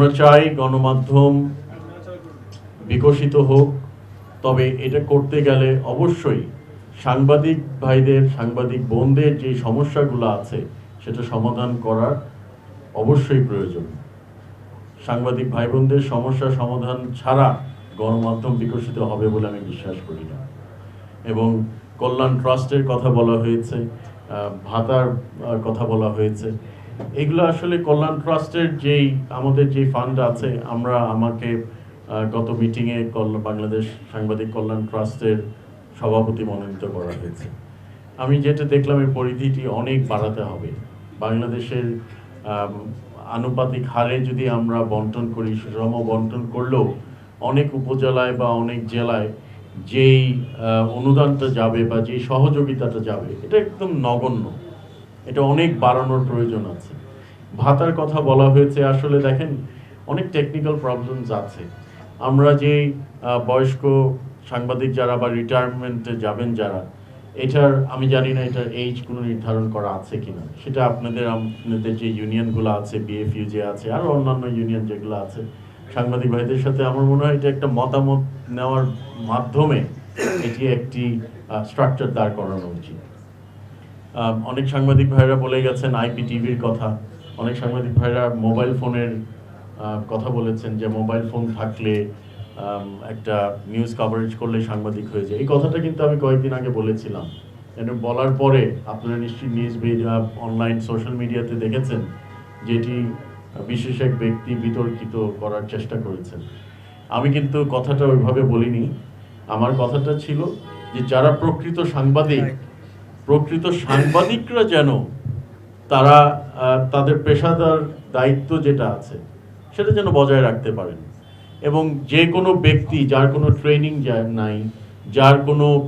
আমরা চাই গণমাধ্যম বিকশিত হোক, তবে এটা করতে গেলে অবশ্যই সাংবাদিক ভাইদের, সাংবাদিক বোনদের যে সমস্যাগুলো আছে সেটা সমাধান করার অবশ্যই প্রয়োজন। সাংবাদিক ভাই বোনদের সমস্যা সমাধান ছাড়া গণমাধ্যম বিকশিত হবে বলে আমি বিশ্বাস করি না। এবং কল্যাণ ট্রাস্টের কথা বলা হয়েছে, ভাতার কথা বলা হয়েছে, এগুলো আসলে কল্যাণ ট্রাস্টের যেই আমাদের যে ফান্ড আছে, আমাকে গত মিটিংয়ে বাংলাদেশ সাংবাদিক কল্যাণ ট্রাস্টের সভাপতি মনোনীত করা হয়েছে। আমি যেটা দেখলাম এই পরিধিটি অনেক বাড়াতে হবে। বাংলাদেশের আনুপাতিক হারে যদি আমরা বন্টন করি, সুষম বন্টন করলেও অনেক উপজেলায় বা অনেক জেলায় যেই অনুদানটা যাবে বা যেই সহযোগিতাটা যাবে, এটা একদম নগণ্য। এটা অনেক বাড়ানোর প্রয়োজন আছে। ভাতার কথা বলা হয়েছে, আসলে দেখেন অনেক টেকনিক্যাল প্রবলেমস আছে। আমরা যে বয়স্ক সাংবাদিক যারা বা রিটায়ারমেন্টে যাবেন যারা, এটার আমি জানি না এটার এজ কোনো নির্ধারণ করা আছে কিনা। সেটা আপনাদের যে ইউনিয়নগুলো আছে, বিএফইউ যে আছে, আর অন্যান্য ইউনিয়ন যেগুলো আছে, সাংবাদিক ভাইদের সাথে আমার মনে হয় এটা একটা মতামত নেওয়ার মাধ্যমে এটি একটি স্ট্রাকচার দাঁড় করানো উচিত। অনেক সাংবাদিক ভাইরা বলে গেছেন আইপিটিভির কথা, অনেক সাংবাদিক ভাইরা মোবাইল ফোনের কথা বলেছেন যে মোবাইল ফোন থাকলে একটা নিউজ কভারেজ করলে সাংবাদিক হয়ে যায়। এই কথাটা কিন্তু আমি কয়েকদিন আগে বলেছিলাম। বলার পরে আপনারা নিশ্চয়ই নিউজ অনলাইন সোশ্যাল মিডিয়াতে দেখেছেন যেটি বিশেষ এক ব্যক্তি বিতর্কিত করার চেষ্টা করেছেন। আমি কিন্তু কথাটা ওইভাবে বলিনি। আমার কথাটা ছিল যে যারা প্রকৃত সাংবাদিকরা যেন তারা তাদের পেশাদার দায়িত্ব যেটা আছে সেটা যেন বজায় রাখতে পারেন, এবং যে কোনো ব্যক্তি যার কোনো ট্রেনিং নাই, যার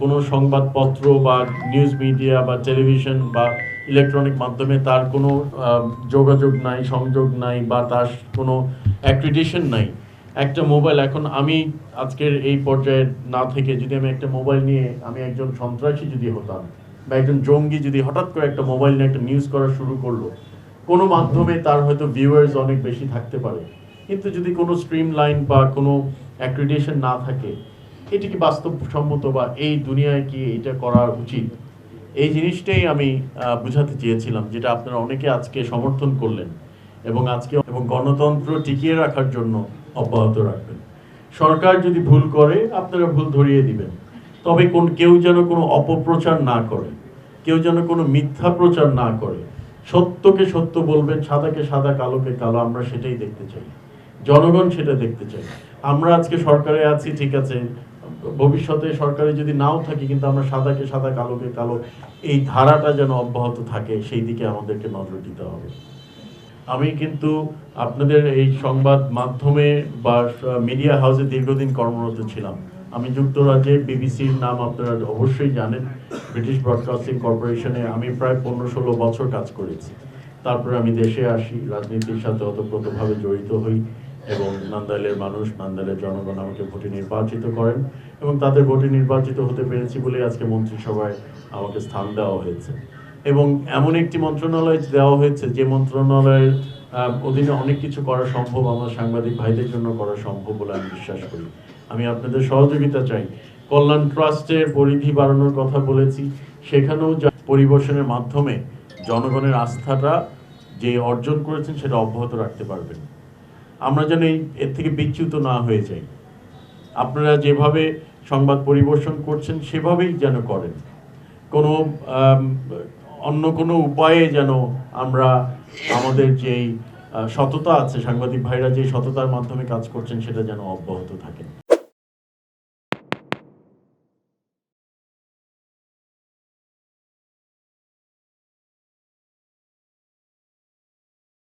কোনো সংবাদপত্র বা নিউজ মিডিয়া বা টেলিভিশন বা ইলেকট্রনিক মাধ্যমে তার কোনো যোগাযোগ নাই, সংযোগ নাই, বা তার কোনো অ্যাক্রিডিশন নাই, একটা মোবাইল, এখন আমি আজকের এই পর্যায়ে না থেকে যদি আমি একটা মোবাইল নিয়ে আমি একজন সন্ত্রাসী যদি হতাম বা একজন জঙ্গি যদি হঠাৎ করে একটা মোবাইল নিয়ে একটা নিউজ করা শুরু করলো, কোনো মাধ্যমে তার হয়তো ভিউয়ার্স অনেক বেশি থাকতে পারে, কিন্তু যদি কোনো স্ট্রিম লাইন বা কোনো অ্যাক্রিডিটেশন না থাকে, এটি কি বাস্তবসম্মত বা এই দুনিয়ায় কি এটা করা উচিত? এই জিনিসটাই আমি বুঝাতে চেয়েছিলাম, যেটা আপনারা অনেকে আজকে সমর্থন করলেন এবং গণতন্ত্র টিকিয়ে রাখার জন্য অব্যাহত রাখবেন। সরকার যদি ভুল করে আপনারা ভুল ধরিয়ে দিবেন, তবে কেউ যেন কোনো অপপ্রচার না করে, কেউ যেন কোনো মিথ্যা প্রচার না করে। সত্যকে সত্য বলবেন, সাদাকে সাদা, কালোকে কালো। আমরা সেটাই দেখতে চাই, জনগণ সেটা দেখতে চাই। আমরা আজকে সরকারে আছি, ঠিক আছে, ভবিষ্যতে সরকারে যদি নাও থাকি, কিন্তু আমরা সাদাকে সাদা, কালোকে কালো, এই ধারাটা যেন অব্যাহত থাকে, সেই দিকে আমাদেরকে নজর দিতে হবে। আমি কিন্তু আপনাদের এই সংবাদ মাধ্যমে বা মিডিয়া হাউসে দীর্ঘদিন কর্মরত ছিলাম। আমি যুক্তরাজ্যে বিবিসির নাম আপনারা অবশ্যই জানেন, ব্রিটিশ ব্রডকাস্টিং কর্পোরেশনে আমি প্রায় 15-16 বছর কাজ করেছি। তারপরে আমি দেশে আসি, রাজনীতির সাথে ওতপ্রোতভাবে জড়িত হই, এবং নান্দাইলের মানুষ, নান্দাইলের জনগণ আমাকে ভোটে নির্বাচিত করেন, এবং তাদের ভোটে নির্বাচিত হতে পেরেছি বলে আজকে মন্ত্রিসভায় আমাকে স্থান দেওয়া হয়েছে। এবং এমন একটি মন্ত্রণালয় দেওয়া হয়েছে যে মন্ত্রণালয়ের অধীনে অনেক কিছু করা সম্ভব, আমার সাংবাদিক ভাইদের জন্য করা সম্ভব বলে আমি বিশ্বাস করি। আমি আপনাদের সহযোগিতা চাই। কল্যাণ ট্রাস্টের পরিধি বাড়ানোর কথা বলেছি, সেখানেও পরিবেশনের মাধ্যমে জনগণের আস্থাটা যে অর্জন করেছেন সেটা অব্যাহত রাখতে পারবেন। আমরা যেন এর থেকে বিচ্যুত না হয়ে যাই। আপনারা যেভাবে সংবাদ পরিবেশন করছেন সেভাবেই যেন করেন, অন্য কোনো উপায়ে যেন আমরা আমাদের যেই সততা আছে, সাংবাদিক ভাইরা যে সততার মাধ্যমে কাজ করছেন সেটা যেন অব্যাহত থাকে।